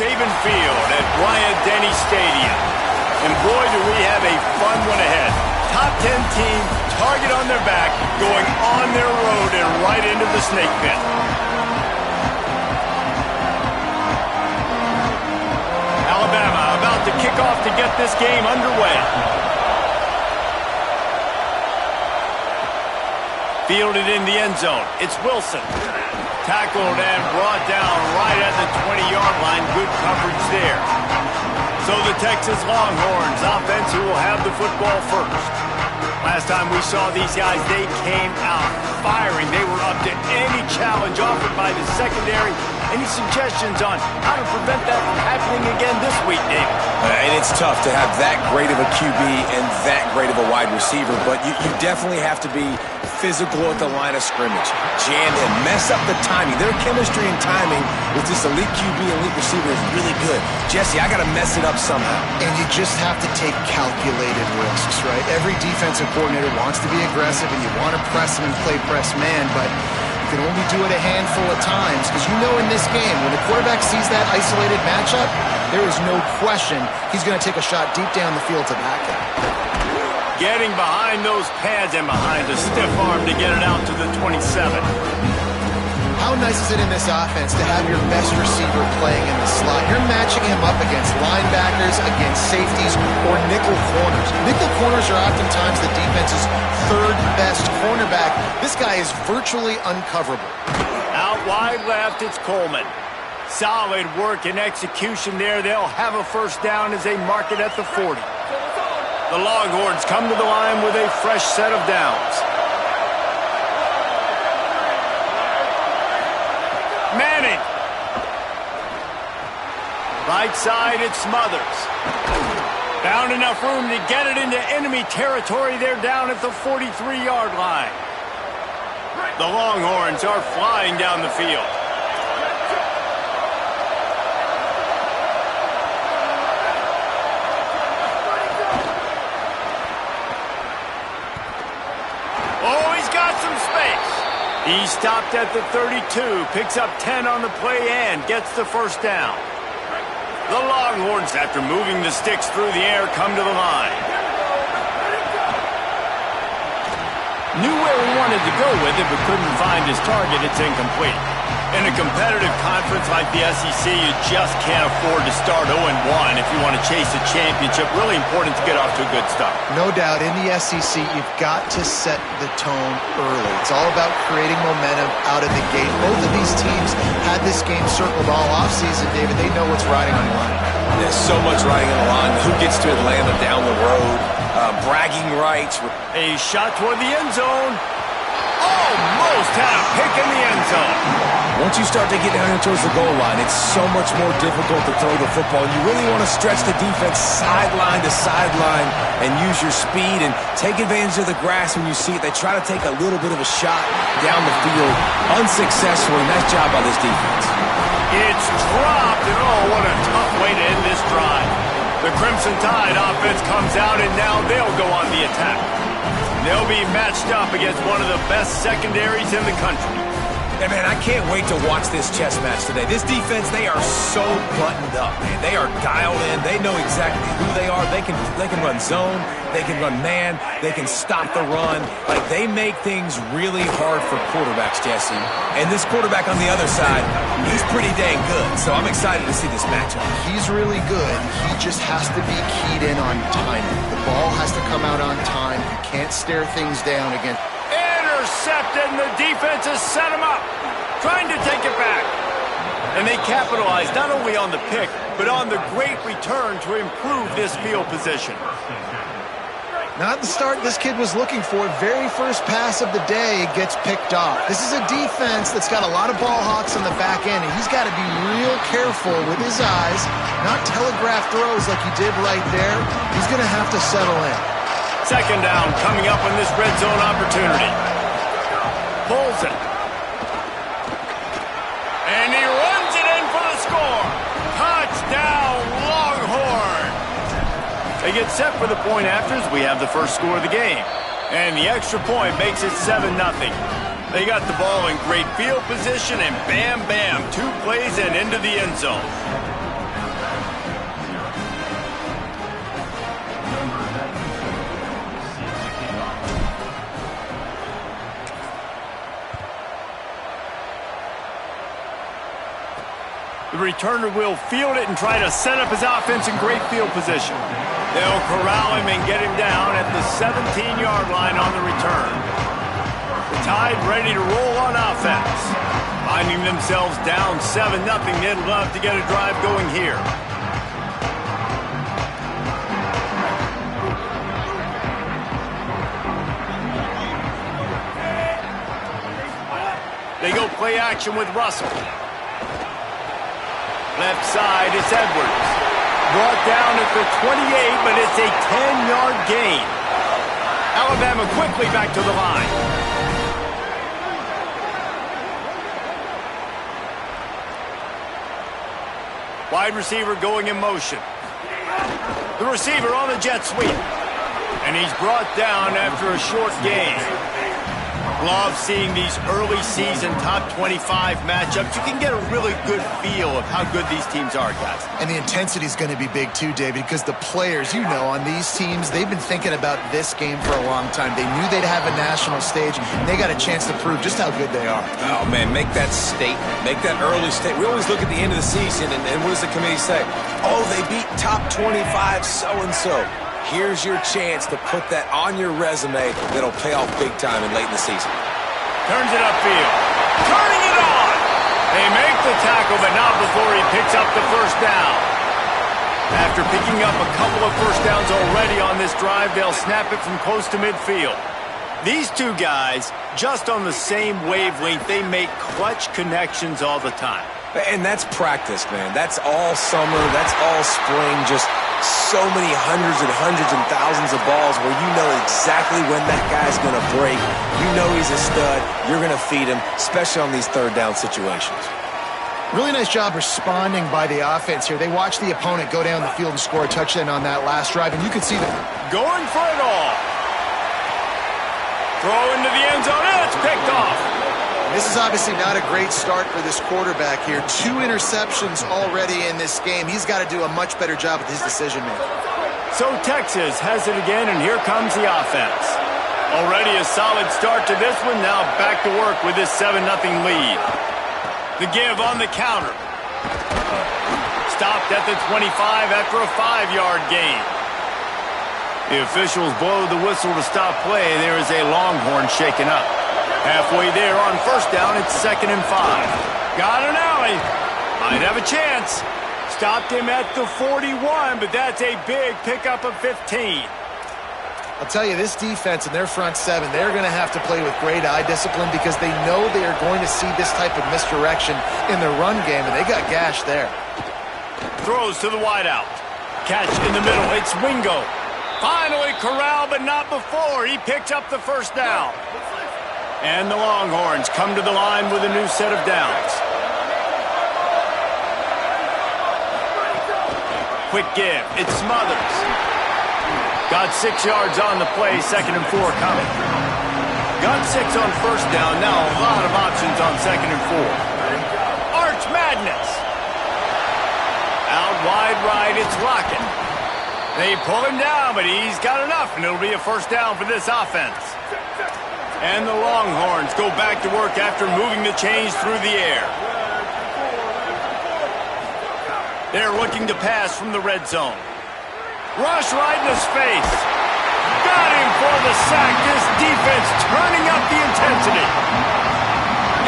Saban Field at Bryant-Denny Stadium. And boy, do we have a fun one ahead. Top 10 team, target on their back, going on their road and right into the snake pit. Alabama about to kick off to get this game underway. Fielded in the end zone. It's Wilson. Tackled and brought down right at the 20-yard line. Good coverage there. So the Texas Longhorns offense who will have the football first. Last time we saw these guys, they came out firing. They were up to any challenge offered by the secondary. Any suggestions on how to prevent that from happening again this week, David? And it's tough to have that great of a QB and that great of a wide receiver, but you definitely have to be physical at the line of scrimmage. Jam and mess up the timing. Their chemistry and timing with this elite QB and elite receiver is really good. Jesse, I got to mess it up somehow. And you just have to take calculated risks, right? Every defensive coordinator wants to be aggressive, and you want to press them and play press man, but you can only do it a handful of times, because you know in this game, when the quarterback sees that isolated matchup, there is no question he's going to take a shot deep down the field to back it. Getting behind those pads and behind a stiff arm to get it out to the 27. How nice is it in this offense to have your best receiver playing in the slot? You're matching him up against linebackers, against safeties, or nickel corners. Nickel corners are oftentimes the defense's third best cornerback. This guy is virtually uncoverable. Out wide left, it's Coleman. Solid work and execution there. They'll have a first down as they mark it at the 40. The Longhorns come to the line with a fresh set of downs. Manning. Right side, it's Smothers. Found enough room to get it into enemy territory. They're down at the 43-yard line. The Longhorns are flying down the field. Oh, he's got some space. He stopped at the 32, picks up 10 on the play and gets the first down. The Longhorns, after moving the sticks through the air, come to the line. Knew where he wanted to go with it, but couldn't find his target. It's incomplete. In a competitive conference like the SEC, you just can't afford to start 0-1 if you want to chase a championship. Really important to get off to a good start. No doubt, in the SEC, you've got to set the tone early. It's all about creating momentum out of the gate. Both of these teams had this game circled all offseason, David. They know what's riding on the line. There's so much riding on the line. Who gets to Atlanta down the road? Bragging rights. A shot toward the end zone. Almost had a pick in the end zone. Once you start to get down here towards the goal line, it's so much more difficult to throw the football. You really want to stretch the defense sideline to sideline and use your speed and take advantage of the grass when you see it. They try to take a little bit of a shot down the field unsuccessfully. Nice job by this defense. It's dropped, and oh, what a tough way to end this drive. The Crimson Tide offense comes out, and now they'll go on the attack. They'll be matched up against one of the best secondaries in the country. Hey, man, I can't wait to watch this chess match today. This defense, they are so buttoned up, man. They are dialed in. They know exactly who they are. They can run zone. They can run man. They can stop the run. Like, they make things really hard for quarterbacks, Jesse. And this quarterback on the other side, he's pretty dang good. So I'm excited to see this matchup. He's really good. He just has to be keyed in on timing. The ball has to come out on time. You can't stare things down again. Intercepted, and the defense has set him up, trying to take it back. And they capitalized not only on the pick, but on the great return to improve this field position. Not the start this kid was looking for. Very first pass of the day gets picked off. This is a defense that's got a lot of ball hawks on the back end, and he's got to be real careful with his eyes, not telegraph throws like he did right there. He's going to have to settle in. Second down coming up on this red zone opportunity. Pulls it. And he runs it in for the score. Touchdown, Longhorn. They get set for the point afters. We have the first score of the game. And the extra point makes it 7-0. They got the ball in great field position, and bam, bam, 2 plays and into the end zone. returner will field it and try to set up his offense in great field position. They'll corral him and get him down at the 17-yard line on the return. The Tide ready to roll on offense. Finding themselves down 7-0, they'd love to get a drive going here. They go play action with Russell. Left side, it's Edwards. Brought down at the 28, but it's a 10-yard gain. Alabama quickly back to the line. Wide receiver going in motion. The receiver on the jet sweep. And he's brought down after a short gain. Love seeing these early season top 25 matchups. You can get a really good feel of how good these teams are, guys. And the intensity is going to be big too, David, because the players, you know, on these teams, they've been thinking about this game for a long time. They knew they'd have a national stage, and they got a chance to prove just how good they are. Oh, man, make that statement. Make that early statement. We always look at the end of the season, and what does the committee say? Oh, they beat top 25 so-and-so. Here's your chance to put that on your resume that'll pay off big time and late in the season. Turns it upfield. Turning it on! They make the tackle, but not before he picks up the first down. After picking up a couple of first downs already on this drive, they'll snap it from close to midfield. These two guys, just on the same wavelength, they make clutch connections all the time. And that's practice, man. That's all summer. That's all spring. Just so many hundreds and thousands of balls where you know exactly when that guy's going to break. You know he's a stud. You're going to feed him, especially on these third down situations. Really nice job responding by the offense here. They watched the opponent go down the field and score a touchdown on that last drive, and you could see them going for it all. Throw into the end zone, and it's picked off. This is obviously not a great start for this quarterback here. 2 interceptions already in this game. He's got to do a much better job with his decision-making. So Texas has it again, and here comes the offense. Already a solid start to this one. Now back to work with this 7-0 lead. The give on the counter. Stopped at the 25 after a 5-yard gain. The officials blow the whistle to stop play. There is a Longhorn shaken up. Halfway there on first down, it's 2nd and 5. Got an alley. Might have a chance. Stopped him at the 41, but that's a big pickup of 15. I'll tell you, this defense and their front 7, they're going to have to play with great eye discipline because they know they are going to see this type of misdirection in their run game, and they got gashed there. Throws to the wideout. Catch in the middle. It's Wingo. Finally corralled, but not before. He picks up the first down. And the Longhorns come to the line with a new set of downs. Quick give. It's Smothers. Got 6 yards on the play. 2nd and 4 coming. Got 6 on first down. Now a lot of options on 2nd and 4. Arch Madness. Out wide right. It's Lockett. They pull him down, but he's got enough, and it'll be a first down for this offense. And the Longhorns go back to work after moving the chains through the air. They're looking to pass from the red zone. Rush right in his face. Got him for the sack. This defense turning up the intensity.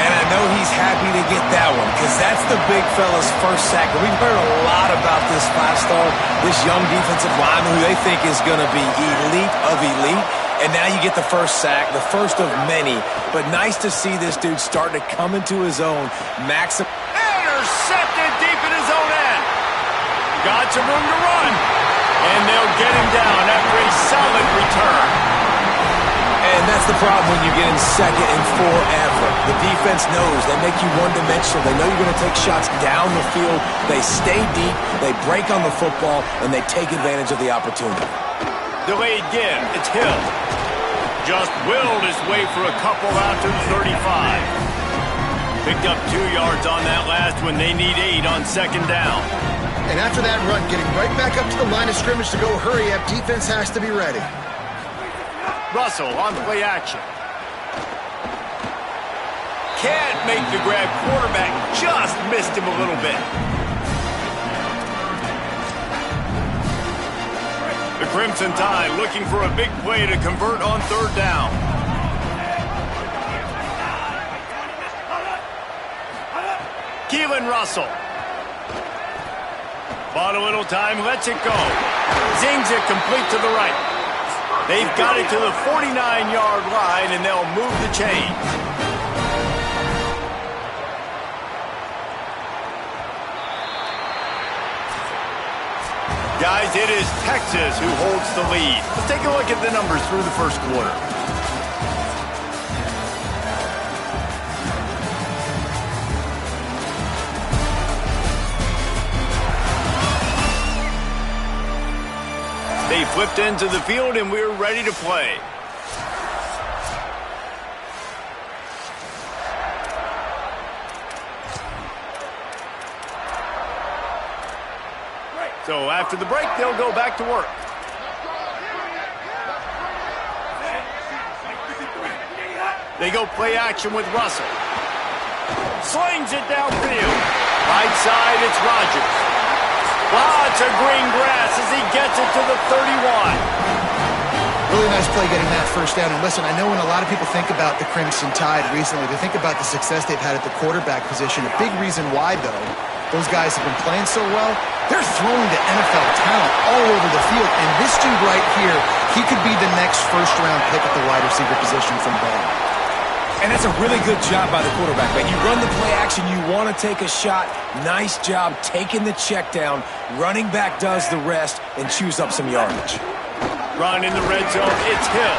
And I know he's happy to get that one because that's the big fella's first sack. We've heard a lot about this 5-star, this young defensive lineman who they think is going to be elite of elite. And now you get the first sack, the first of many. But nice to see this dude start to come into his own. Intercepted deep in his own end. Got some room to run. And they'll get him down after a solid return. And that's the problem when you get in 2nd and 4 effort. The defense knows. They make you one-dimensional. They know you're going to take shots down the field. They stay deep. They break on the football. And they take advantage of the opportunity. Delayed give. It's Hill. Just willed his way for a couple out to the 35. Picked up 2 yards on that last one. They need 8 on 2nd down. And after that run, getting right back up to the line of scrimmage to go hurry up, defense has to be ready. Russell on play action. Can't make the grab. Quarterback just missed him a little bit. The Crimson Tide looking for a big play to convert on third down. Keelan Russell. Bought a little time, lets it go. Zings it complete to the right. They've got it to the 49-yard line, and they'll move the chains. Guys, it is Texas who holds the lead. Let's take a look at the numbers through the first quarter. They flipped into the field, and we're ready to play. So after the break, they'll go back to work. They go play action with Russell. Slings it downfield. Right side, it's Rodgers. Lots of green grass as he gets it to the 31. Really nice play getting that first down. And listen, I know when a lot of people think about the Crimson Tide recently, they think about the success they've had at the quarterback position. A big reason why, though, those guys have been playing so well, they're throwing to NFL talent all over the field. And this dude right here, he could be the next first-round pick at the wide receiver position from Bama. And that's a really good job by the quarterback, man. You run the play action, you want to take a shot. Nice job taking the check down. Running back does the rest and chews up some yardage. Run in the red zone, it's Hill.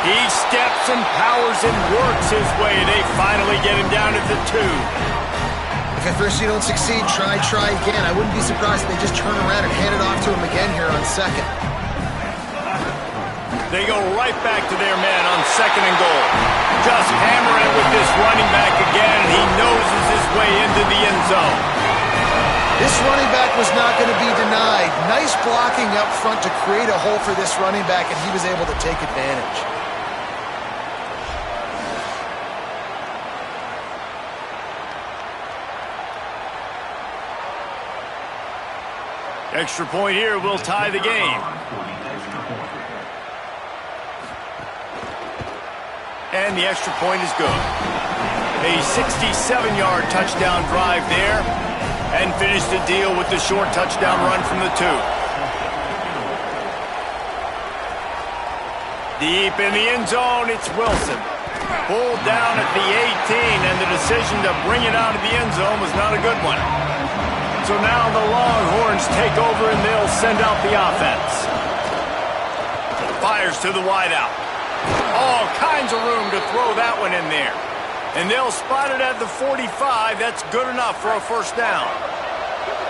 He steps and powers and works his way. They finally get him down at the 2. If at first you don't succeed, try again. I wouldn't be surprised if they just turn around and hand it off to him again here on second. They go right back to their man on second and goal. Just hammer it with this running back again. He noses his way into the end zone. This running back was not going to be denied. Nice blocking up front to create a hole for this running back, and he was able to take advantage. Extra point here will tie the game. And the extra point is good. A 67-yard touchdown drive there. And finish the deal with the short touchdown run from the 2. Deep in the end zone, it's Wilson. Pulled down at the 18, and the decision to bring it out of the end zone was not a good one. So now the Longhorns take over, and they'll send out the offense. Fires to the wideout. All kinds of room to throw that one in there. And they'll spot it at the 45. That's good enough for a first down.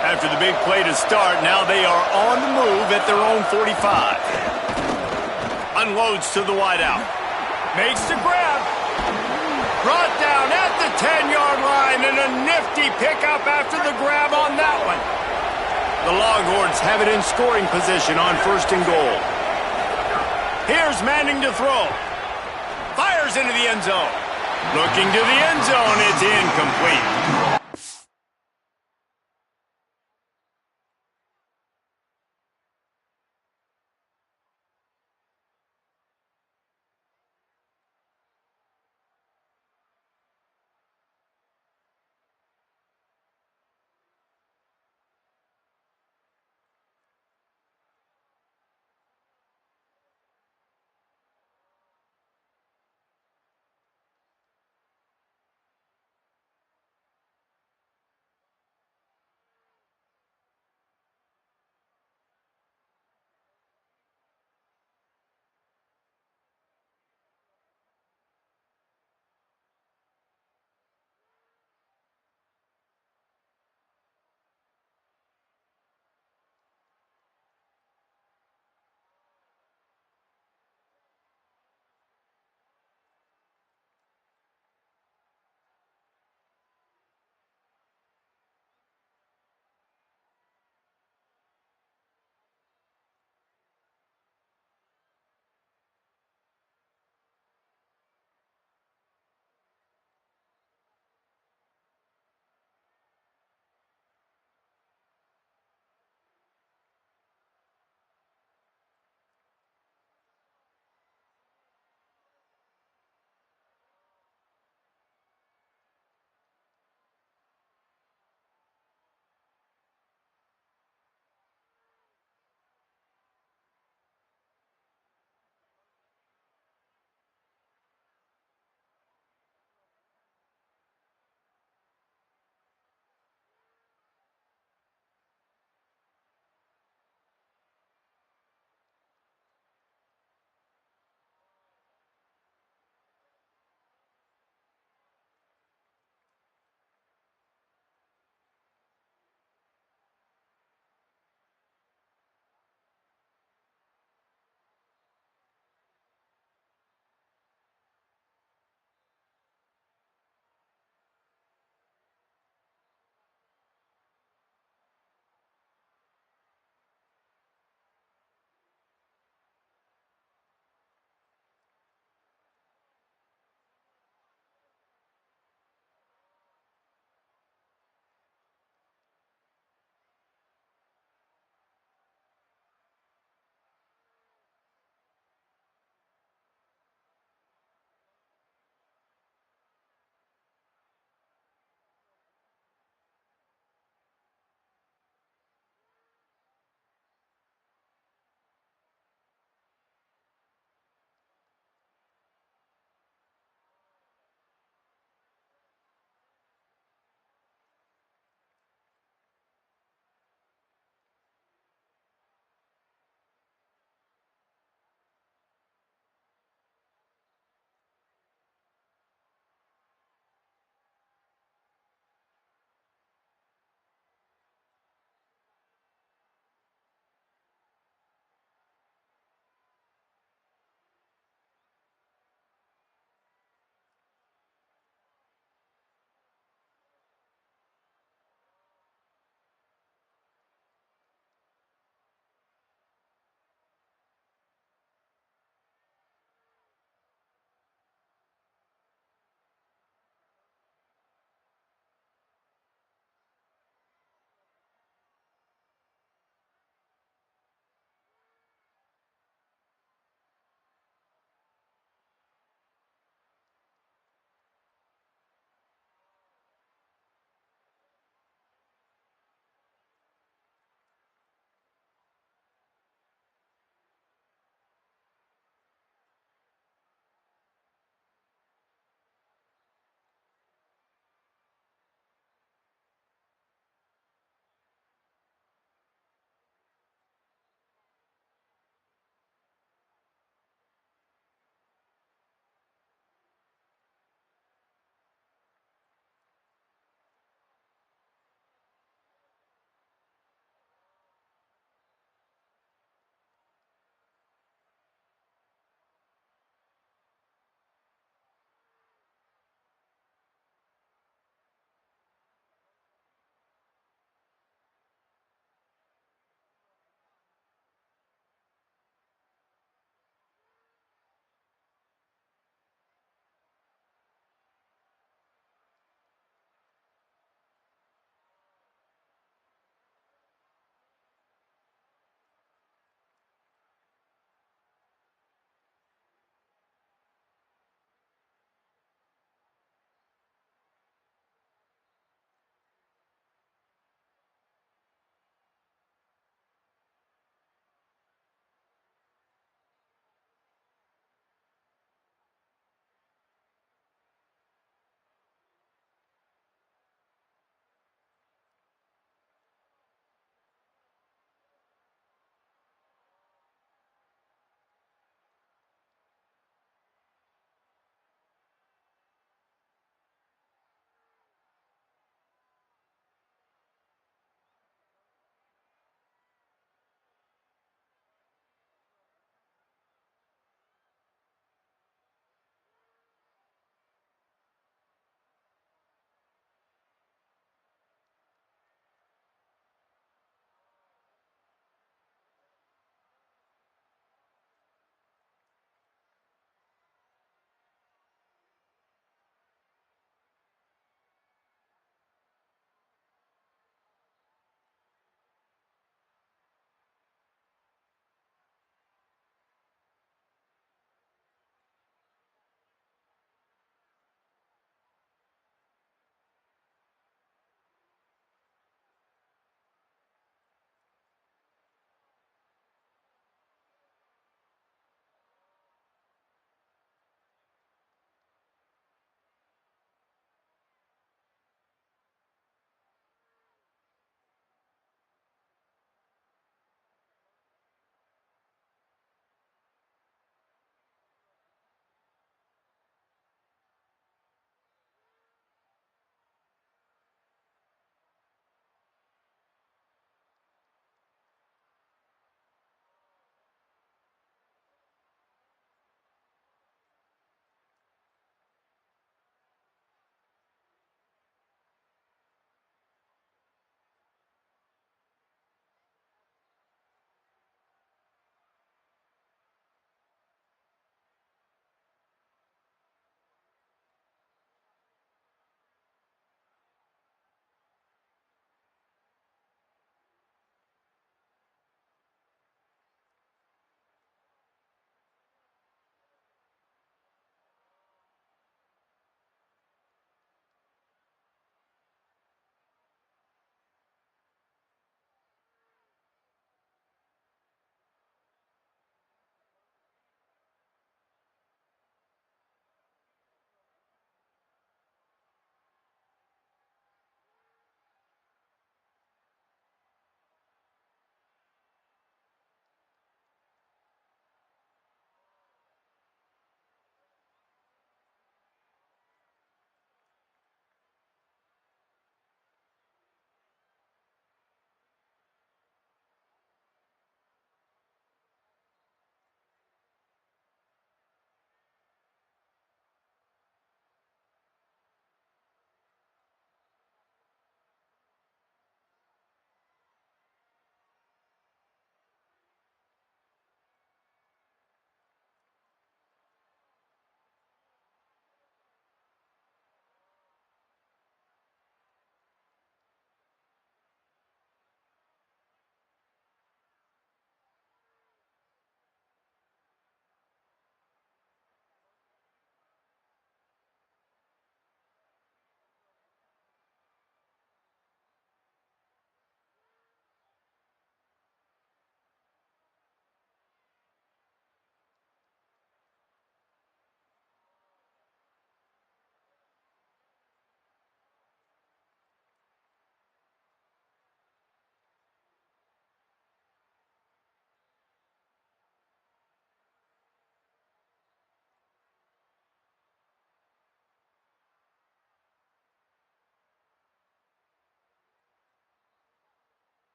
After the big play to start, now they are on the move at their own 45. Unloads to the wideout. Makes the grab. Brought down at the 10-yard line, and a nifty pickup after the grab on that one. The Longhorns have it in scoring position on first and goal. Here's Manning to throw. Fires into the end zone. Looking to the end zone, it's incomplete.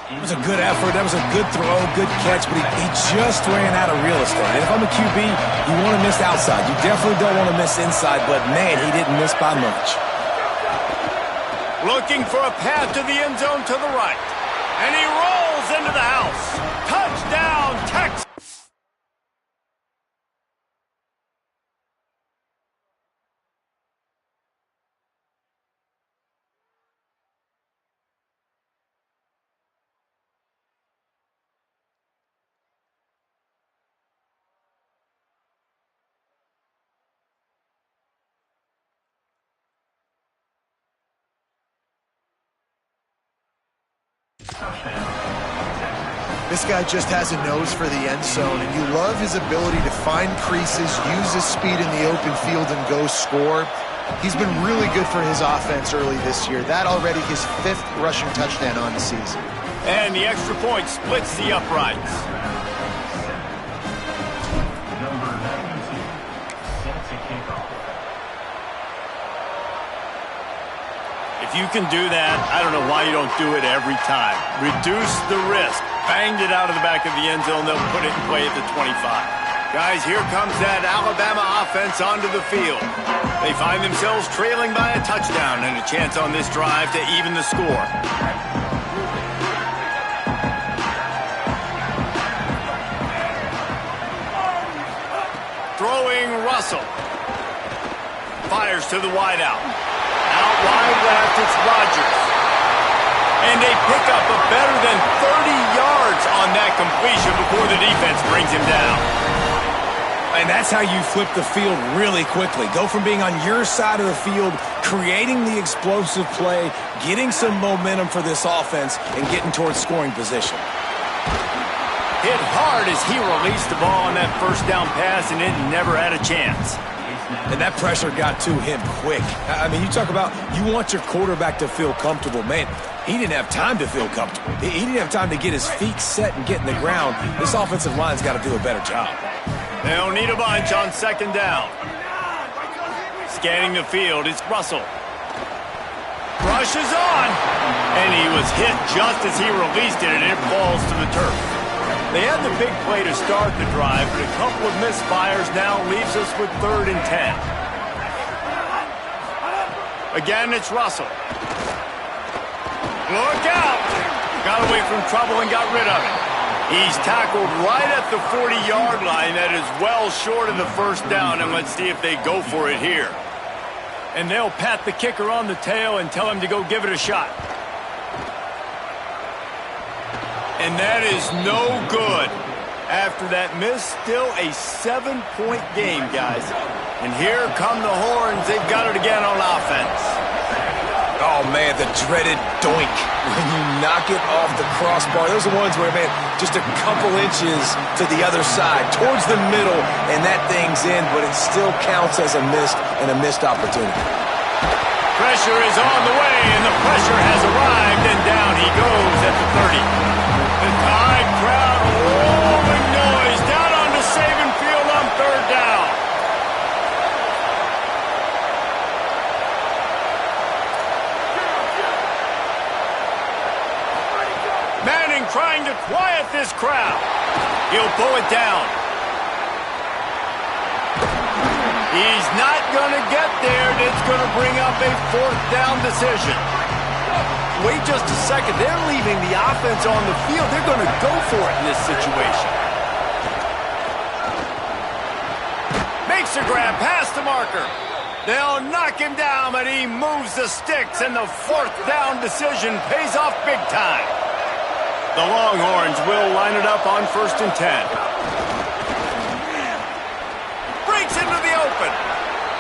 That was a good effort. That was a good throw, good catch, but he just ran out of real estate. And if I'm a QB, you want to miss outside. You definitely don't want to miss inside, but, man, he didn't miss by much. Looking for a path to the end zone to the right. And he rolls into the house. Touchdown, Texas. This guy just has a nose for the end zone, and you love his ability to find creases, use his speed in the open field, and go score. He's been really good for his offense early this year. That already his 5th rushing touchdown on the season. And the extra point splits the uprights. If you can do that, I don't know why you don't do it every time. Reduce the risk. Banged it out of the back of the end zone. They'll put it in play at the 25. Guys, here comes that Alabama offense onto the field. They find themselves trailing by a touchdown and a chance on this drive to even the score. Throwing Russell. Fires to the wideout. Out wide left, it's Rodgers. And they pick up a better than 30 yards on that completion before the defense brings him down. And that's how you flip the field really quickly. Go from being on your side of the field, creating the explosive play, getting some momentum for this offense, and getting towards scoring position. Hit hard as he released the ball on that first down pass, and it never had a chance. And that pressure got to him quick. I mean, you talk about you want your quarterback to feel comfortable. Man, he didn't have time to feel comfortable. He didn't have time to get his feet set and get in the ground. This offensive line's got to do a better job. They'll need a bunch on second down. Scanning the field, it's Russell. Rushes on. And he was hit just as he released it, and it falls to the turf. They had the big play to start the drive, but a couple of misfires now leaves us with 3rd and 10. Again, it's Russell. Look out! Got away from trouble and got rid of it. He's tackled right at the 40-yard line. That is well short of the first down, and let's see if they go for it here. And they'll pat the kicker on the tail and tell him to go give it a shot. And that is no good. After that miss, still a 7-point game, guys. And here come the horns. They've got it again on offense. Oh, man, the dreaded doink when you knock it off the crossbar. Those are ones where, man, just a couple inches to the other side, towards the middle, and that thing's in, but it still counts as a missed opportunity. Pressure is on the way, and the pressure has arrived, and down he goes at the 30. The Tide crowd rolling noise down onto Saban Field on 3rd down. Manning trying to quiet this crowd. He'll pull it down. He's not going to get there, and it's going to bring up a 4th down decision. Wait just a second. They're leaving the offense on the field. They're going to go for it in this situation. Makes a grab past the marker. They'll knock him down, but he moves the sticks, and the 4th down decision pays off big time. The Longhorns will line it up on 1st and 10. Breaks into the open.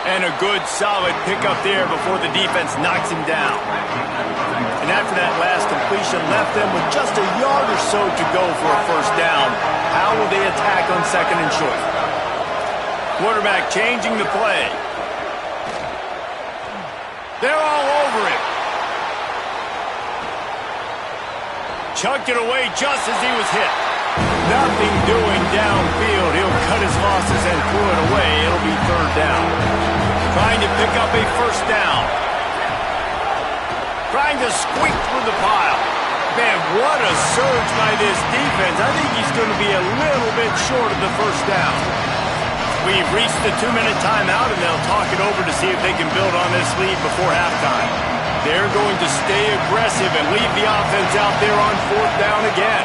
And a good, solid pickup there before the defense knocks him down. And after that last completion left them with just a yard or so to go for a 1st down, how will they attack on 2nd and short? Quarterback changing the play. They're all over him. Chucked it away just as he was hit. Nothing doing downfield. He'll cut his losses and throw it away. It'll be 3rd down. Trying to pick up a 1st down. Trying to squeak through the pile. Man, what a surge by this defense. I think he's going to be a little bit short of the first down. We've reached the 2-minute timeout, and they'll talk it over to see if they can build on this lead before halftime. They're going to stay aggressive and leave the offense out there on 4th down again.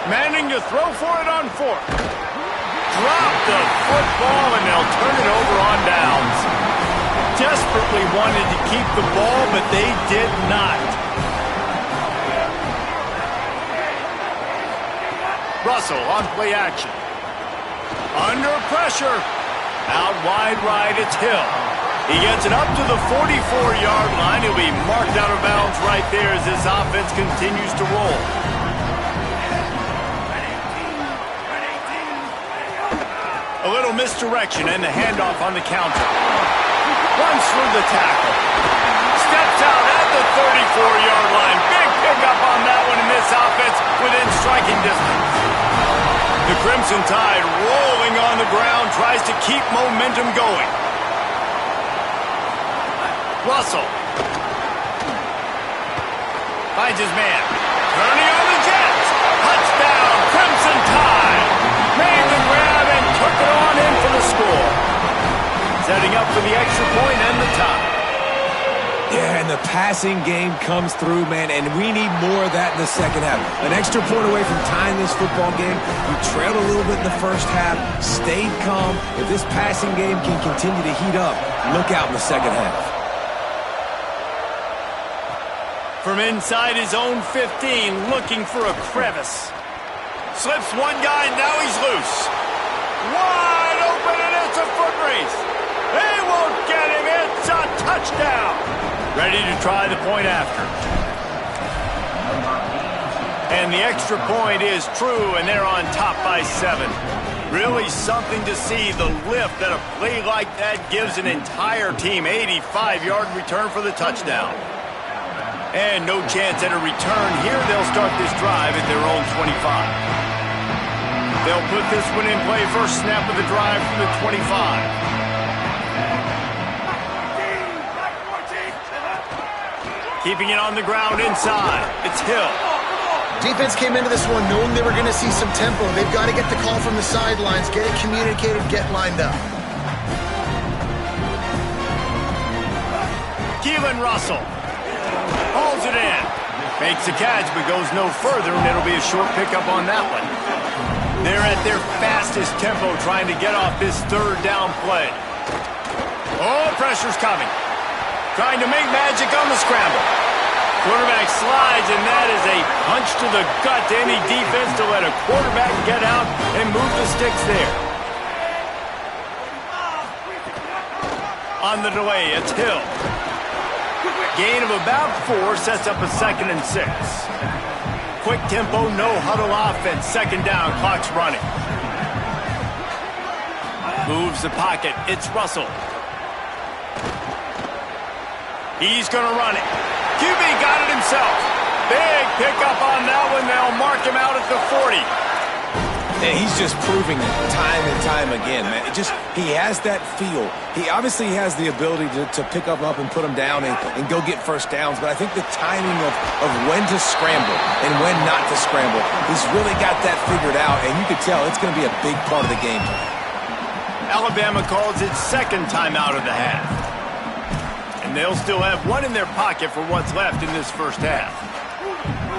Manning to throw for it on 4th. Drop the football, and they'll turn it over on downs. Desperately wanted to keep the ball, but they did not. Russell on play action. Under pressure. Out wide right, it's Hill. He gets it up to the 44-yard line. He'll be marked out of bounds right there as this offense continues to roll. A little misdirection and the handoff on the counter. Runs through the tackle. Steps out at the 34-yard line. Big pickup on that one in this offense within striking distance. The Crimson Tide rolling on the ground, tries to keep momentum going. Russell finds his man. Turning on the Jets. Touchdown, Crimson Tide. Made the grab and took it on in for the score. Setting up for the extra point and the tie. Yeah, and the passing game comes through, man, and we need more of that in the second half. An extra point away from tying this football game. You trailed a little bit in the first half, stayed calm. If this passing game can continue to heat up, look out in the second half. From inside his own 15, looking for a crevice. Slips one guy, now he's loose. Wide open, and it's a foot race. They won't get him. It's a touchdown. Ready to try the point after. And the extra point is true, and they're on top by 7. Really something to see, the lift that a play like that gives an entire team. 85-yard return for the touchdown. And no chance at a return here. They'll start this drive at their own 25. They'll put this one in play. First snap of the drive from the 25. Keeping it on the ground inside. It's Hill. Defense came into this one knowing they were going to see some tempo. They've got to get the call from the sidelines, get it communicated, get lined up. Keelan Russell hauls it in. Makes the catch, but goes no further, and it'll be a short pickup on that one. They're at their fastest tempo trying to get off this 3rd down play. Oh, pressure's coming. Trying to make magic on the scramble. Quarterback slides, and that is a punch to the gut to any defense to let a quarterback get out and move the sticks there. On the delay, it's Hill. Gain of about 4 sets up a 2nd and 6. Quick tempo, no huddle offense. 2nd down, clock's running. Moves the pocket, it's Russell. He's going to run it. QB got it himself. Big pickup on that one. They'll mark him out at the 40. And he's just proving it time and time again, man. He has that feel. He obviously has the ability to pick up and put him down and go get first downs. But I think the timing of when to scramble and when not to scramble, he's really got that figured out. And you can tell it's going to be a big part of the game plan. Alabama calls its 2nd timeout of the half. And they'll still have one in their pocket for what's left in this first half.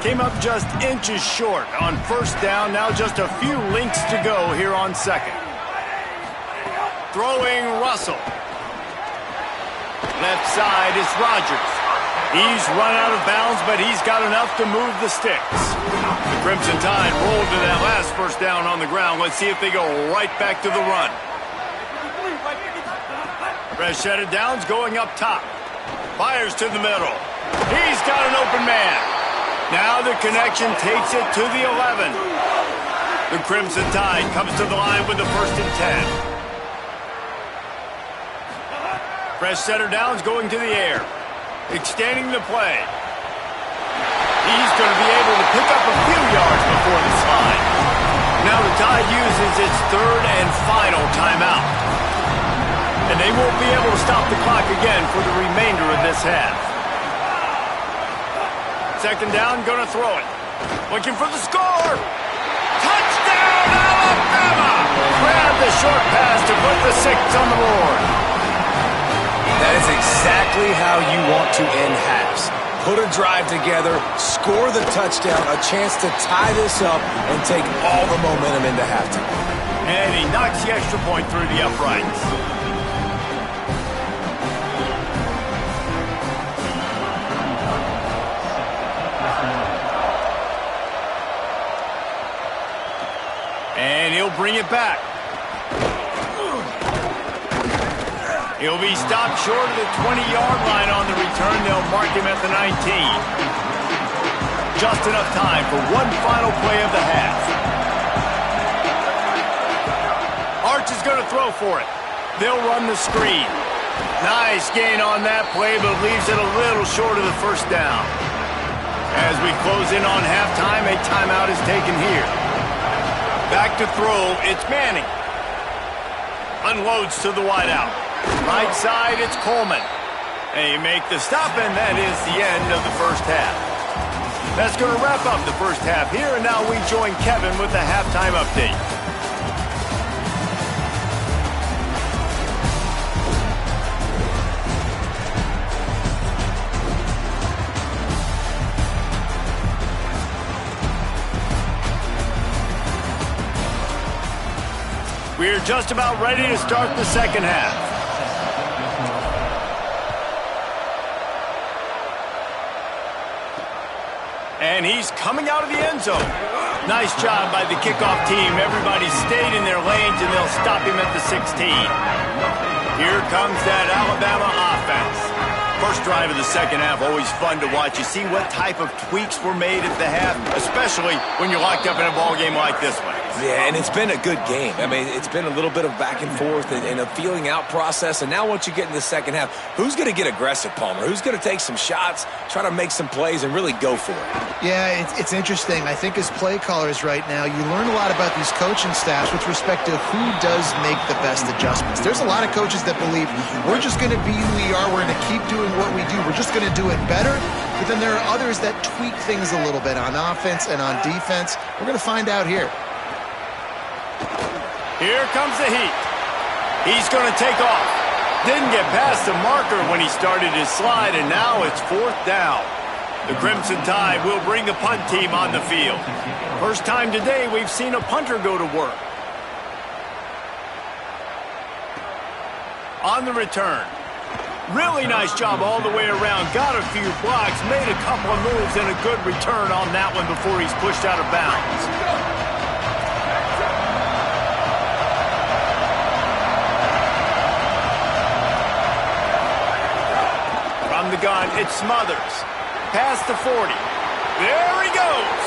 Came up just inches short on 1st down. Now just a few links to go here on 2nd. Throwing Russell. Left side is Rodgers. He's run out of bounds, but he's got enough to move the sticks. The Crimson Tide rolled to that last 1st down on the ground. Let's see if they go right back to the run. Fresh set of downs going up top. Fires to the middle. He's got an open man. Now the connection takes it to the 11. The Crimson Tide comes to the line with the 1st and 10. Fresh set of downs going to the air. Extending the play. He's going to be able to pick up a few yards before the slide. Now the Tide uses its 3rd and final timeout. And they won't be able to stop the clock again for the remainder of this half. Second down, gonna throw it. Looking for the score. Touchdown, Alabama! Grab the short pass to put the 6 on the board. That is exactly how you want to end halves. Put a drive together, score the touchdown, a chance to tie this up and take all the momentum into halftime. And he knocks the extra point through the uprights. And he'll bring it back. He'll be stopped short of the 20-yard line on the return. They'll mark him at the 19. Just enough time for one final play of the half. Arch is going to throw for it. They'll run the screen. Nice gain on that play, but leaves it a little short of the first down. As we close in on halftime, a timeout is taken here. Back to throw, it's Manning. Unloads to the wideout. Right side, it's Coleman. They make the stop, and that is the end of the first half. That's going to wrap up the first half here, and now we join Kevin with the halftime update. We're just about ready to start the second half. And he's coming out of the end zone. Nice job by the kickoff team. Everybody stayed in their lanes, and they'll stop him at the 16. Here comes that Alabama offense. First drive of the second half, always fun to watch. You see what type of tweaks were made at the half, especially when you're locked up in a ball game like this one. Yeah, and it's been a good game. I mean, it's been a little bit of back and forth and a feeling out process. And now once you get in the second half, who's going to get aggressive, Palmer? Who's going to take some shots, try to make some plays, and really go for it? Yeah, it's interesting. I think as play callers right now, you learn a lot about these coaching staffs with respect to who does make the best adjustments. There's a lot of coaches that believe we're just going to be who we are. We're going to keep doing what we do. We're just going to do it better. But then there are others that tweak things a little bit on offense and on defense. We're going to find out here. Here comes the heat. He's going to take off. Didn't get past the marker when he started his slide, and now it's fourth down. The Crimson Tide will bring the punt team on the field. First time today we've seen a punter go to work. On the return. Really nice job all the way around. Got a few blocks, made a couple of moves, and a good return on that one before he's pushed out of bounds. The gun, it Smothers. Past the 40. There he goes.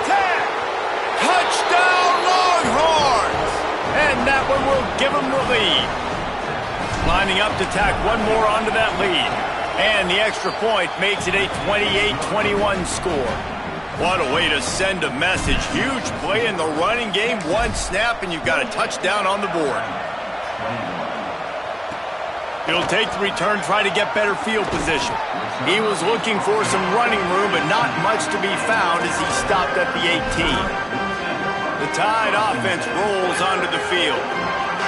10. Touchdown, Longhorns! And that one will give them the lead. Lining up to tack one more onto that lead. And the extra point makes it a 28-21 score. What a way to send a message. Huge play in the running game. One snap, and you've got a touchdown on the board. He'll take the return, try to get better field position. He was looking for some running room, but not much to be found as he stopped at the 18. The Tide offense rolls onto the field.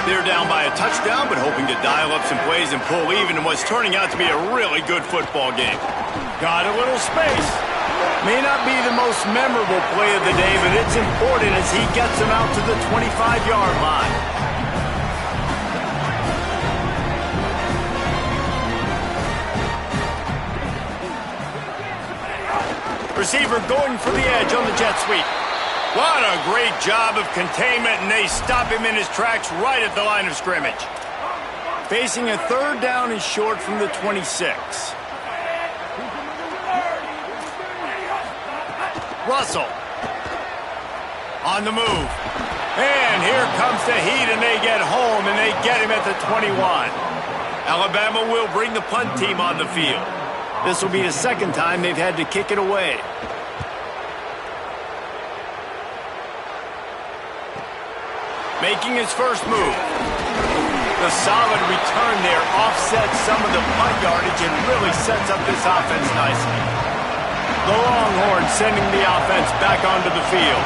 They're down by a touchdown, but hoping to dial up some plays and pull even in what's turning out to be a really good football game. Got a little space. May not be the most memorable play of the day, but it's important as he gets them out to the 25-yard line. Receiver going for the edge on the jet sweep. What a great job of containment, and they stop him in his tracks right at the line of scrimmage. Facing a third down and short from the 26. Russell. On the move. And here comes the heat, and they get home, and they get him at the 21. Alabama will bring the punt team on the field. This will be the second time they've had to kick it away. Making his first move. The solid return there offsets some of the punt yardage and really sets up this offense nicely. The Longhorns sending the offense back onto the field.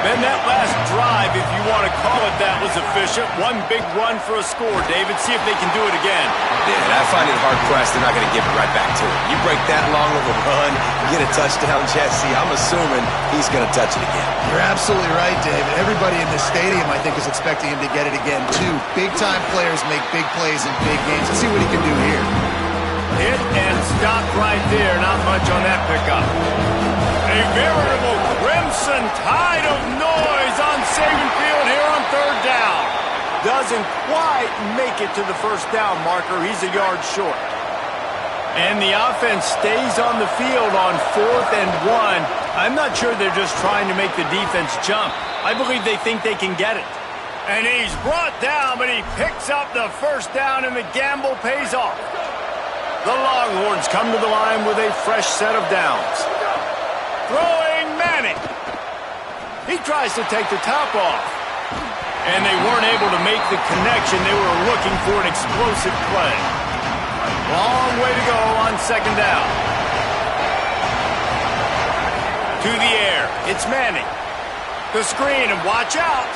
Then that last drive, if you want to call it that, was efficient. One big run for a score, David. See if they can do it again. Yeah, and I find it hard-pressed they're not going to give it right back to him. You break that long of a run, get a touchdown, Jesse, I'm assuming he's going to touch it again. You're absolutely right, David. Everybody in this stadium, I think, is expecting him to get it again, too. Big-time players make big plays in big games. Let's see what he can do here. Hit and stop right there. Not much on that pickup. A veritable crimson tide of noise on Saban Field here on third down. Doesn't quite make it to the first down marker. He's a yard short. And the offense stays on the field on 4th and 1. I'm not sure they're just trying to make the defense jump. I believe they think they can get it. And he's brought down, but he picks up the first down, and the gamble pays off. The Longhorns come to the line with a fresh set of downs. Throwing Manning. He tries to take the top off. And they weren't able to make the connection. They were looking for an explosive play. Long way to go on second down. To the air. It's Manning. The screen, and watch out.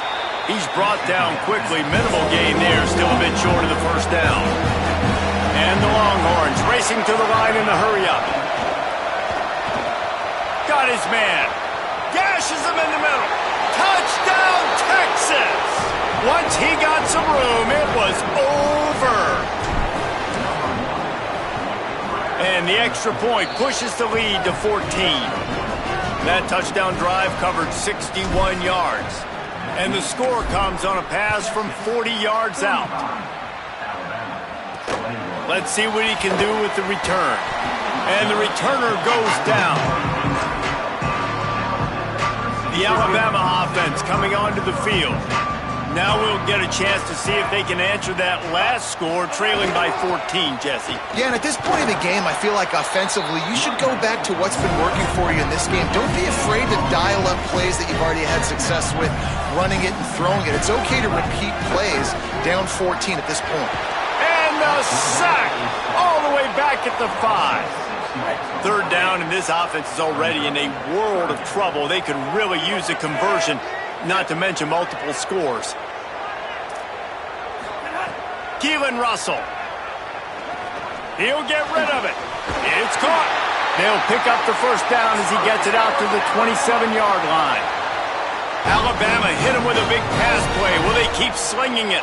He's brought down quickly. Minimal gain there. Still a bit short of the first down. And the Longhorns racing to the line in a hurry-up. Got his man. Gashes him in the middle. Touchdown, Texas! Once he got some room, it was over. And the extra point pushes the lead to 14. That touchdown drive covered 61 yards. And the score comes on a pass from 40 yards out. Let's see what he can do with the return. And the returner goes down. The Alabama offense coming onto the field. Now we'll get a chance to see if they can answer that last score, trailing by 14, Jesse. Yeah, and at this point in the game, I feel like offensively, you should go back to what's been working for you in this game. Don't be afraid to dial up plays that you've already had success with, running it and throwing it. It's okay to repeat plays down 14 at this point. And the sack all the way back at the 5. Third down, and this offense is already in a world of trouble. They could really use a conversion, not to mention multiple scores. Keelan Russell. He'll get rid of it. It's caught. They'll pick up the first down as he gets it out to the 27-yard line. Alabama hit him with a big pass play. Will they keep slinging it?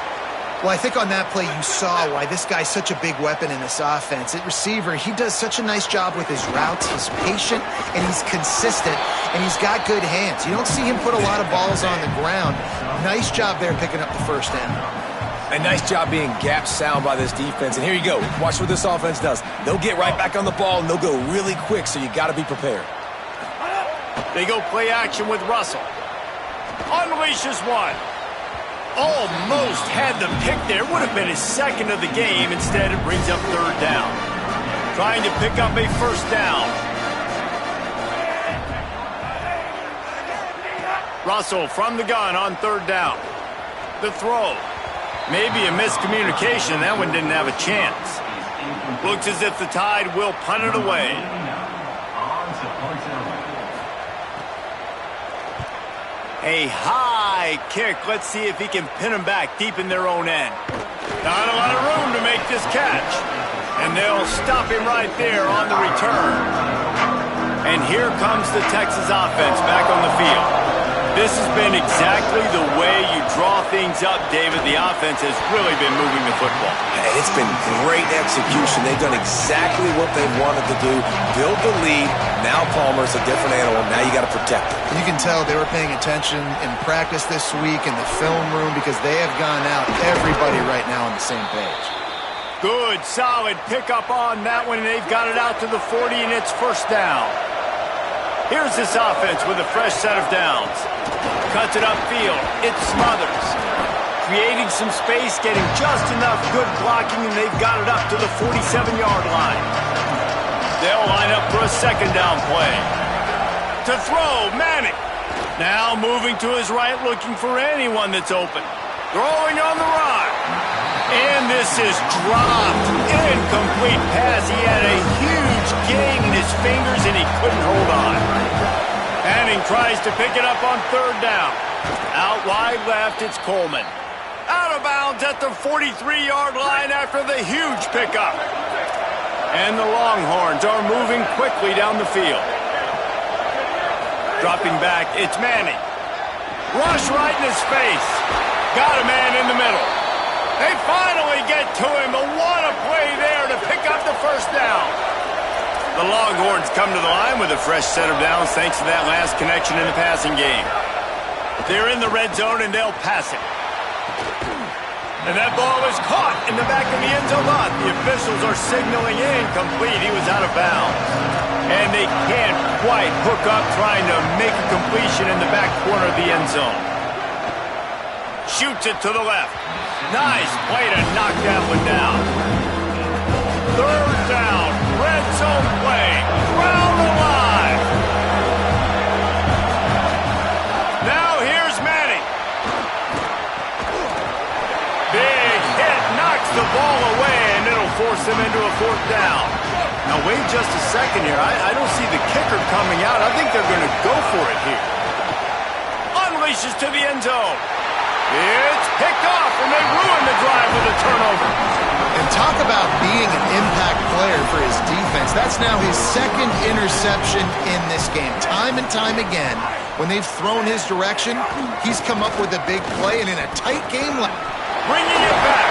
Well, I think on that play you saw why this guy's such a big weapon in this offense. At receiver, he does such a nice job with his routes. He's patient, and he's consistent, and he's got good hands. You don't see him put a lot of balls on the ground. Nice job there picking up the first down. A nice job being gap sound by this defense. And here you go. Watch what this offense does. They'll get right back on the ball, and they'll go really quick, so you got to be prepared. They go play action with Russell. Unleashes one. Almost had the pick there. Would have been his second of the game. Instead, it brings up third down. Trying to pick up a first down. Russell from the gun on third down. The throw. Maybe a miscommunication. That one didn't have a chance. Looks as if the Tide will punt it away. A high kick. Let's see if he can pin them back deep in their own end. Not a lot of room to make this catch. And they'll stop him right there on the return. And here comes the Texas offense back on the field. This has been exactly the way you draw things up, David. The offense has really been moving the football. Hey, it's been great execution. They've done exactly what they wanted to do. Build the lead. Now Palmer's a different animal. Now you got to protect it. You can tell they were paying attention in practice this week in the film room because they have gone out, everybody right now on the same page. Good, solid pickup on that one, and they've got it out to the 40, and it's first down. Here's this offense with a fresh set of downs. Cuts it upfield. It smothers. Creating some space, getting just enough good blocking, and they've got it up to the 47-yard line. They'll line up for a second down play. To throw, Manning. Now moving to his right, looking for anyone that's open. Throwing on the run. And this is dropped. Incomplete pass. He had a huge gain in his fingers, and he couldn't hold on. Manning tries to pick it up on third down. Out wide left, it's Coleman. Out of bounds at the 43-yard line after the huge pickup. And the Longhorns are moving quickly down the field. Dropping back, it's Manning. Rush right in his face. Got a man in the middle. They finally get to him, but what a play there to pick up the first down. The Longhorns come to the line with a fresh set of downs thanks to that last connection in the passing game. They're in the red zone, and they'll pass it. And that ball is caught in the back of the end zone. The officials are signaling incomplete. He was out of bounds. And they can't quite hook up trying to make a completion in the back corner of the end zone. Shoots it to the left. Nice play to knock that one down. Third down. Red zone play. Crowd alive. Now here's Manning. Big hit. Knocks the ball away, and it'll force them into a fourth down. Now wait just a second here. I don't see the kicker coming out. I think they're going to go for it here. Unleashes to the end zone. It's picked off, and they ruin the drive with a turnover. And talk about being an impact player for his defense. That's now his second interception in this game. Time and time again, when they've thrown his direction, he's come up with a big play, and in a tight game like... Bringing it back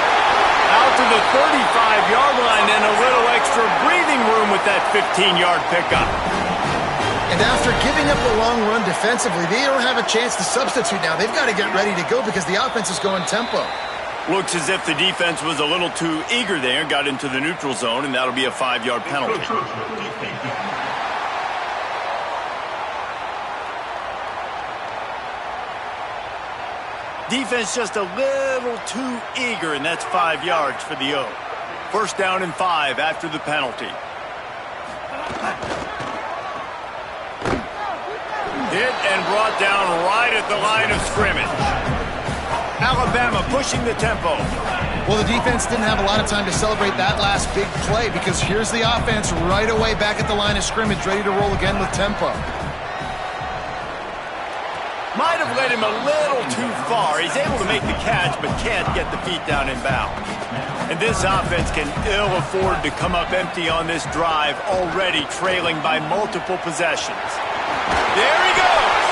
out to the 35-yard line, and a little extra breathing room with that 15-yard pickup. And after giving up the long run defensively, they don't have a chance to substitute now. They've got to get ready to go because the offense is going tempo. Looks as if the defense was a little too eager there, got into the neutral zone, and that'll be a 5-yard penalty. Defense just a little too eager, and that's 5 yards for the O. First down and 5 after the penalty. Hit and brought down right at the line of scrimmage. Alabama pushing the tempo. Well, the defense didn't have a lot of time to celebrate that last big play because here's the offense right away back at the line of scrimmage, ready to roll again with tempo. Might have led him a little too far. He's able to make the catch, but can't get the feet down in bounds. And this offense can ill afford to come up empty on this drive, already trailing by multiple possessions. There he goes.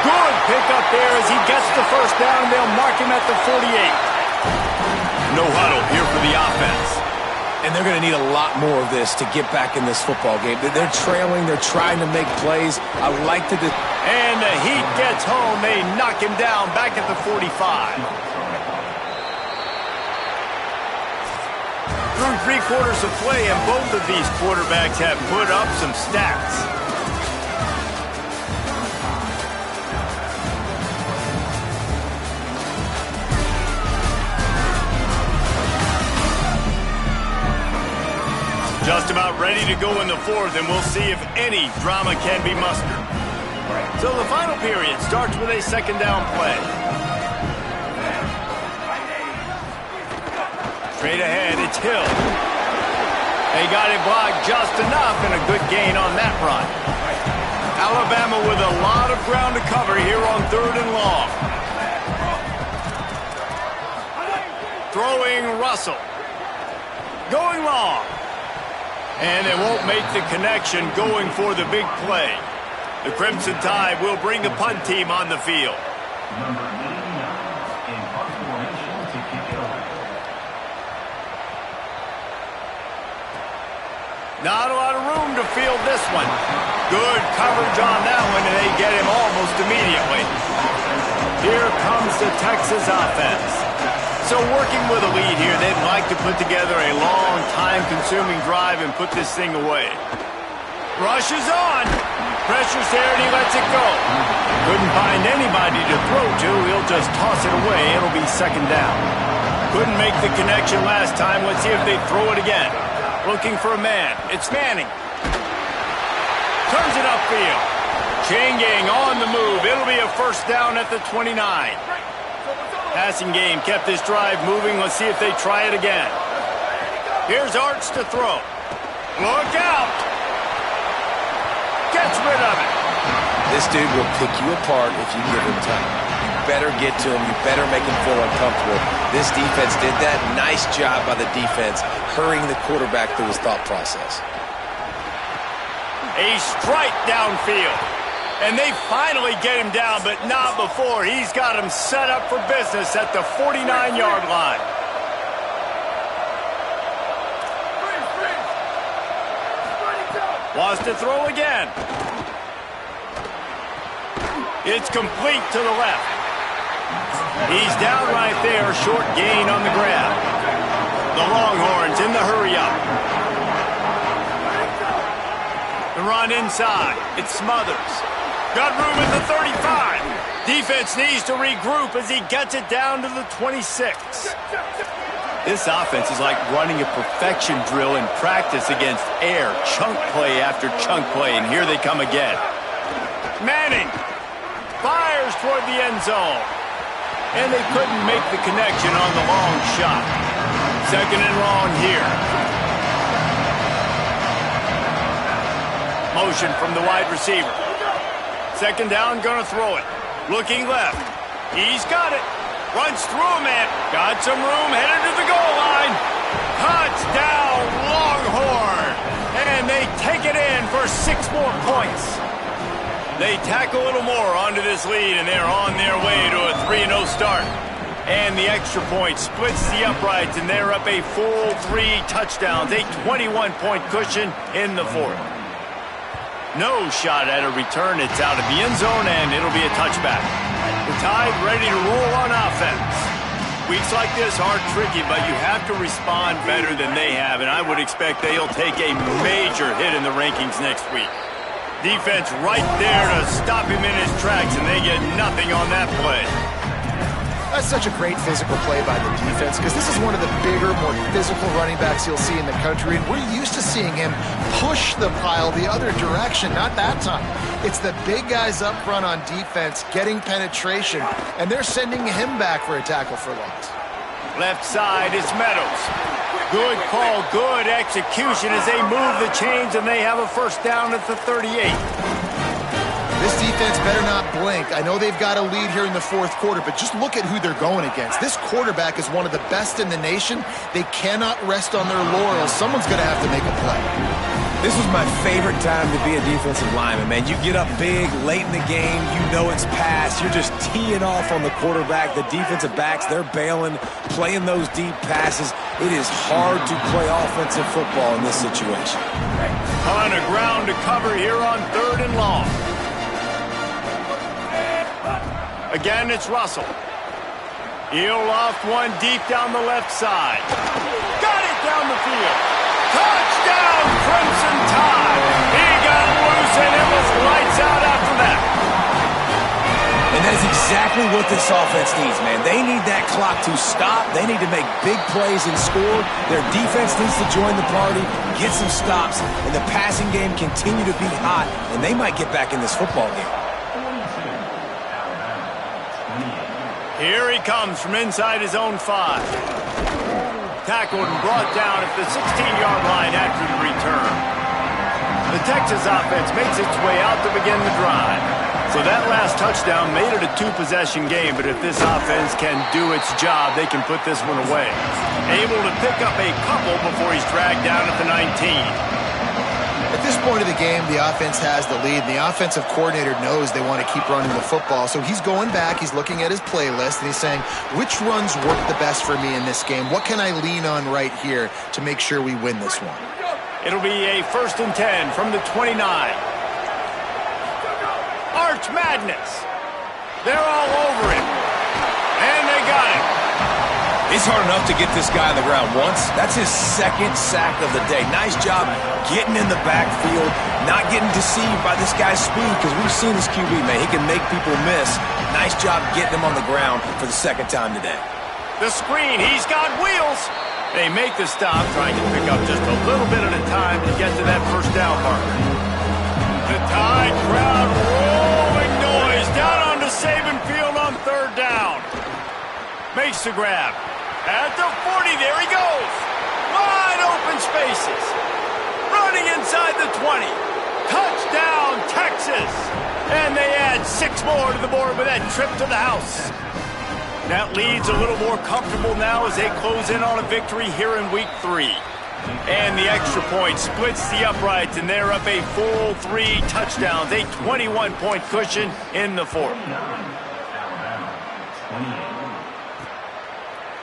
Good pickup there as he gets the first down. They'll mark him at the 48. No huddle here for the offense. And they're going to need a lot more of this to get back in this football game. They're trailing. They're trying to make plays. I like to... And the heat gets home. They knock him down back at the 45. Through 3 quarters of play, and both of these quarterbacks have put up some stats. Just about ready to go in the fourth, and we'll see if any drama can be mustered. So the final period starts with a second down play. Straight ahead, it's Hill. They got it blocked just enough, and a good gain on that run. Alabama with a lot of ground to cover here on third and long. Throwing Russell. Going long. And they won't make the connection going for the big play. The Crimson Tide will bring the punt team on the field. Not a lot of room to field this one. Good coverage on that one, and they get him almost immediately. Here comes the Texas offense. So working with a lead here, they'd like to put together a long, time-consuming drive and put this thing away. Rush is on. Pressure's there, and he lets it go. Couldn't find anybody to throw to. He'll just toss it away. It'll be second down. Couldn't make the connection last time. Let's see if they throw it again. Looking for a man. It's Manning. Turns it upfield. Chain gang on the move. It'll be a first down at the 29. Passing game kept this drive moving. Let's see if they try it again. Here's Arch to throw. Look out! Gets rid of it. This dude will pick you apart if you give him time. You better get to him. You better make him feel uncomfortable. This defense did that. Nice job by the defense, hurrying the quarterback through his thought process. A strike downfield. And they finally get him down, but not before. He's got him set up for business at the 49-yard line. Wants to throw again. It's complete to the left. He's down right there, short gain on the grab. The Longhorns in the hurry-up. The run inside. It smothers. Got room at the 35. Defense needs to regroup as he gets it down to the 26. This offense is like running a perfection drill in practice against air. Chunk play after chunk play, and here they come again. Manning fires toward the end zone. And they couldn't make the connection on the long shot. Second and long here. Motion from the wide receiver. Second down, gonna throw it. Looking left. He's got it. Runs through a man. Got some room, headed to the goal line. Touchdown, Longhorn. And they take it in for 6 more points. They tack a little more onto this lead, and they're on their way to a 3-0 start. And the extra point splits the uprights, and they're up a full 3 touchdowns, a 21-point cushion in the fourth. No shot at a return. It's out of the end zone, and it'll be a touchback. The Tide ready to roll on offense. Weeks like this are tricky, but you have to respond better than they have, and I would expect they'll take a major hit in the rankings next week. Defense right there to stop him in his tracks, and they get nothing on that play. That's such a great physical play by the defense because this is one of the bigger, more physical running backs you'll see in the country, and we're used to seeing him push the pile the other direction. Not that time. It's the big guys up front on defense getting penetration, and they're sending him back for a tackle for loss. Left side, it's Meadows. Good call, good execution as they move the chains, and they have a first down at the 38. This defense better not blink. I know they've got a lead here in the fourth quarter, but just look at who they're going against. This quarterback is one of the best in the nation. They cannot rest on their laurels. Someone's going to have to make a play. This was my favorite time to be a defensive lineman, man. You get up big, late in the game, you know it's past. You're just teeing off on the quarterback. The defensive backs, they're bailing, playing those deep passes. It is hard to play offensive football in this situation. On the ground to cover here on 3rd and long. Again, it's Russell. He'll loft one deep down the left side. Got it down the field. Touchdown, Crimson Tide. He got loose, and it was lights out after that. And that is exactly what this offense needs, man. They need that clock to stop. They need to make big plays and score. Their defense needs to join the party, get some stops, and the passing game continue to be hot, and they might get back in this football game. Here he comes from inside his own 5. Tackled and brought down at the 16-yard line after the return. The Texas offense makes its way out to begin the drive. So that last touchdown made it a 2-possession game, but if this offense can do its job, they can put this one away. Able to pick up a couple before he's dragged down at the 19. At this point of the game, the offense has the lead. The offensive coordinator knows they want to keep running the football. So he's going back, he's looking at his playlist, and he's saying, which runs work the best for me in this game? What can I lean on right here to make sure we win this one? It'll be a 1st and 10 from the 29. Arch Madness. They're all over him. And they got him. It's hard enough to get this guy on the ground once. That's his 2nd sack of the day. Nice job getting in the backfield, not getting deceived by this guy's speed, because we've seen this QB, man. He can make people miss. Nice job getting him on the ground for the 2nd time today. The screen, he's got wheels. They make the stop, trying to pick up just a little bit at a time to get to that first down mark. The Tide crowd rolling noise down onto Saban Field on 3rd down. Makes the grab. At the 40, there he goes. Wide open spaces. Running inside the 20. Touchdown, Texas. And they add 6 more to the board with that trip to the house. That lead's a little more comfortable now as they close in on a victory here in week 3. And the extra point splits the uprights, and they're up a full 3 touchdowns, a 21-point cushion in the 4th.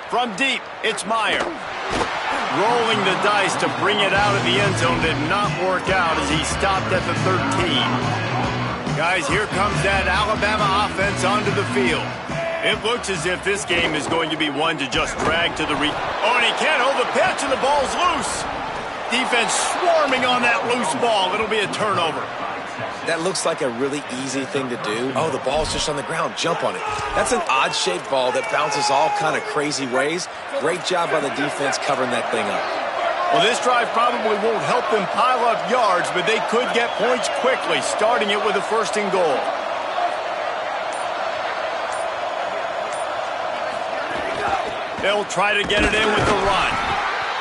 From deep, it's Meyer. Rolling the dice to bring it out of the end zone did not work out as he stopped at the 13. Guys, here comes that Alabama offense onto the field. It looks as if this game is going to be one to just drag to the Oh, and he can't hold the pitch, and the ball's loose. Defense swarming on that loose ball. It'll be a turnover. That looks like a really easy thing to do. Oh, the ball's just on the ground. Jump on it. That's an odd-shaped ball that bounces all kind of crazy ways. Great job by the defense covering that thing up. Well, this drive probably won't help them pile up yards, but they could get points quickly, starting it with a 1st and goal. They'll try to get it in with the run.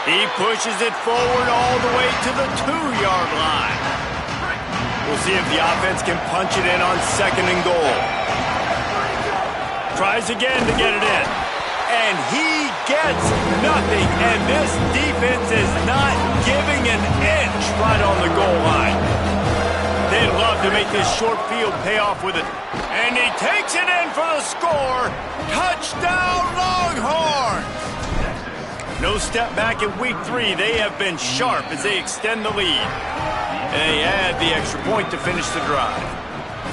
He pushes it forward all the way to the 2-yard line. We'll see if the offense can punch it in on 2nd and goal. Tries again to get it in. And he gets nothing. And this defense is not giving an inch right on the goal line. They'd love to make this short field pay off with it. And he takes it in for the score. Touchdown, Longhorns! No step back in week 3. They have been sharp as they extend the lead. And they add the extra point to finish the drive.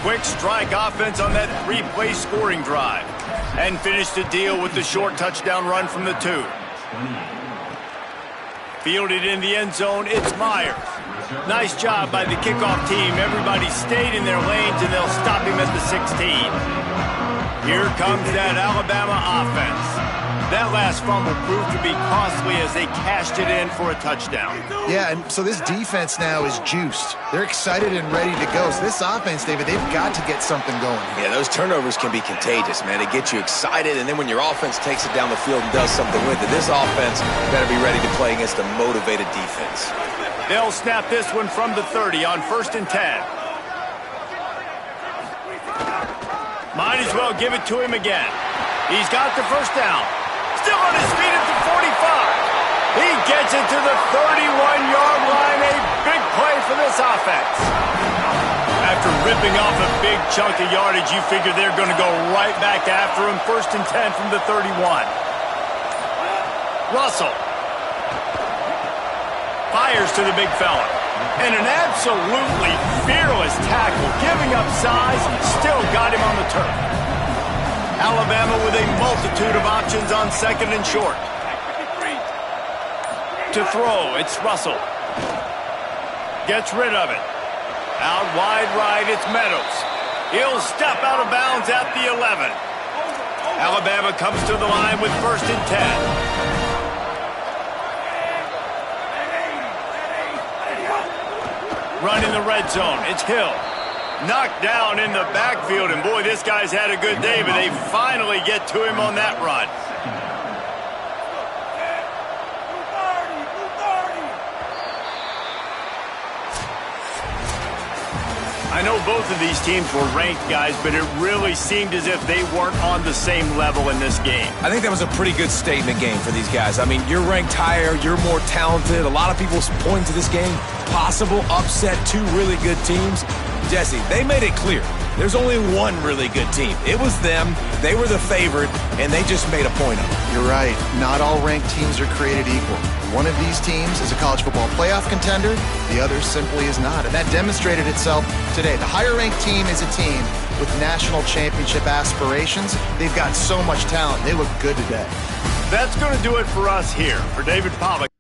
Quick strike offense on that 3-play scoring drive. And finish the deal with the short touchdown run from the 2. Fielded in the end zone, it's Myers. Nice job by the kickoff team. Everybody stayed in their lanes, and they'll stop him at the 16. Here comes that Alabama offense. That last fumble proved to be costly as they cashed it in for a touchdown. Yeah, and so this defense now is juiced. They're excited and ready to go. So this offense, David, they've got to get something going. Yeah, those turnovers can be contagious, man. They get you excited, and then when your offense takes it down the field and does something with it, this offense better be ready to play against a motivated defense. They'll snap this one from the 30 on 1st and 10. Might as well give it to him again. He's got the 1st down. Still on his feet at the 45. He gets it to the 31-yard line. A big play for this offense. After ripping off a big chunk of yardage, you figure they're going to go right back after him. 1st and 10 from the 31. Russell fires to the big fella. And an absolutely fearless tackle. Giving up size, still got him on the turf. Alabama with a multitude of options on 2nd and short. To throw, it's Russell. Gets rid of it. Out wide right, it's Meadows. He'll step out of bounds at the 11. Alabama comes to the line with 1st and 10. Run in the red zone, it's Hill. Knocked down in the backfield, and boy, this guy's had a good day, but they finally get to him on that run. I know both of these teams were ranked, guys, but it really seemed as if they weren't on the same level in this game. I think that was a pretty good statement game for these guys. I mean, you're ranked higher, you're more talented. A lot of people point to this game, possible upset, 2 really good teams. Jesse, they made it clear. There's only one really good team. It was them. They were the favorite, and they just made a point of it. You're right. Not all ranked teams are created equal. One of these teams is a college football playoff contender. The other simply is not. And that demonstrated itself today. The higher-ranked team is a team with national championship aspirations. They've got so much talent. They look good today. That's going to do it for us here. For David Pollack.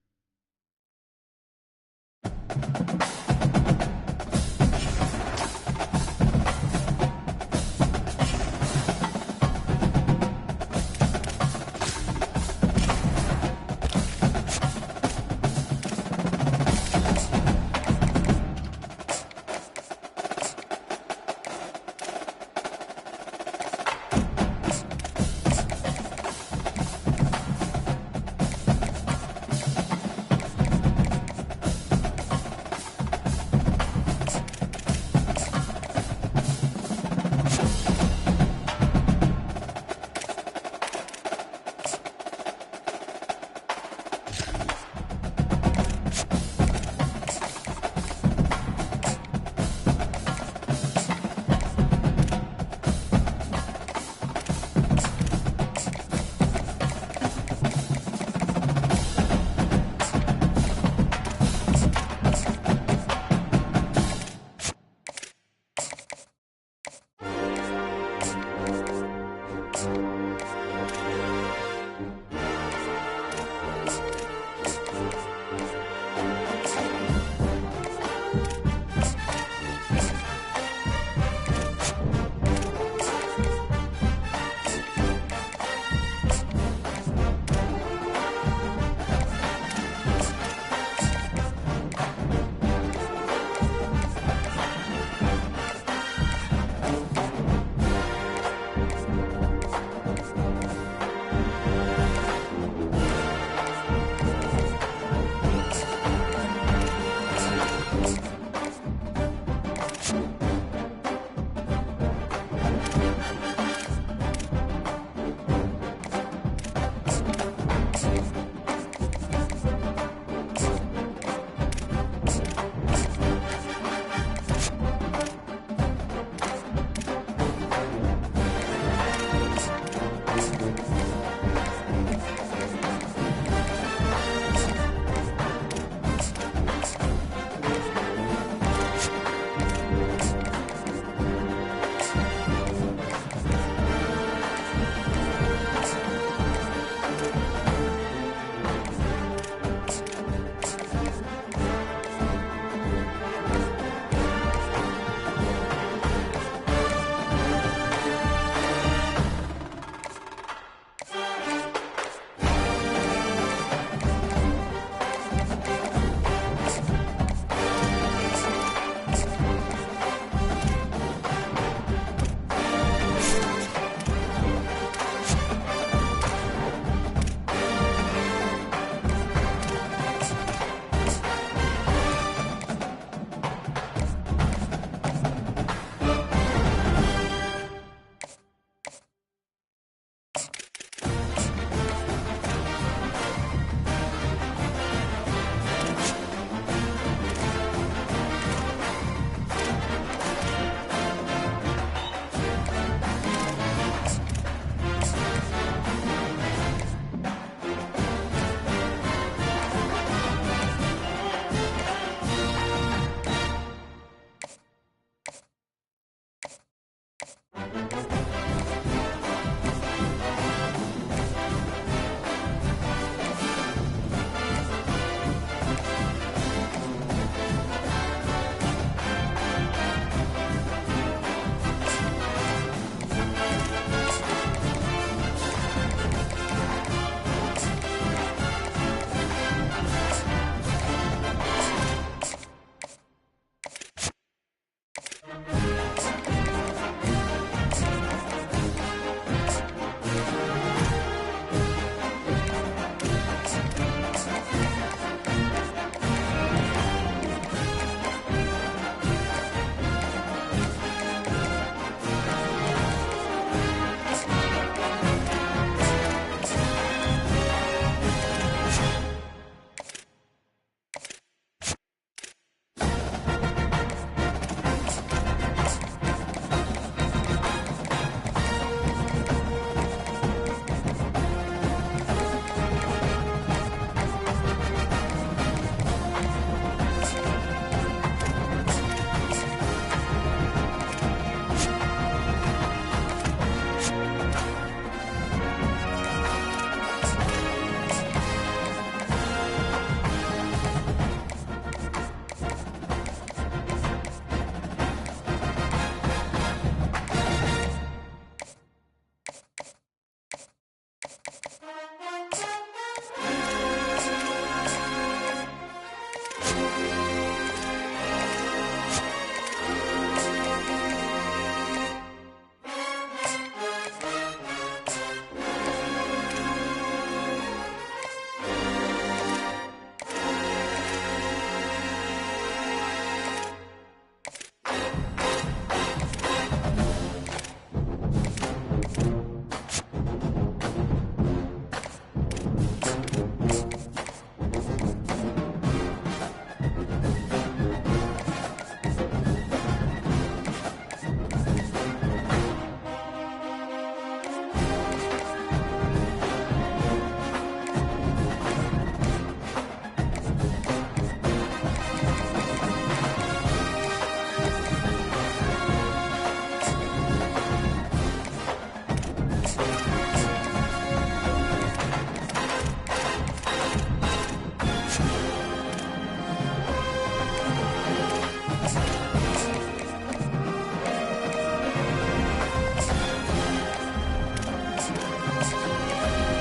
downs.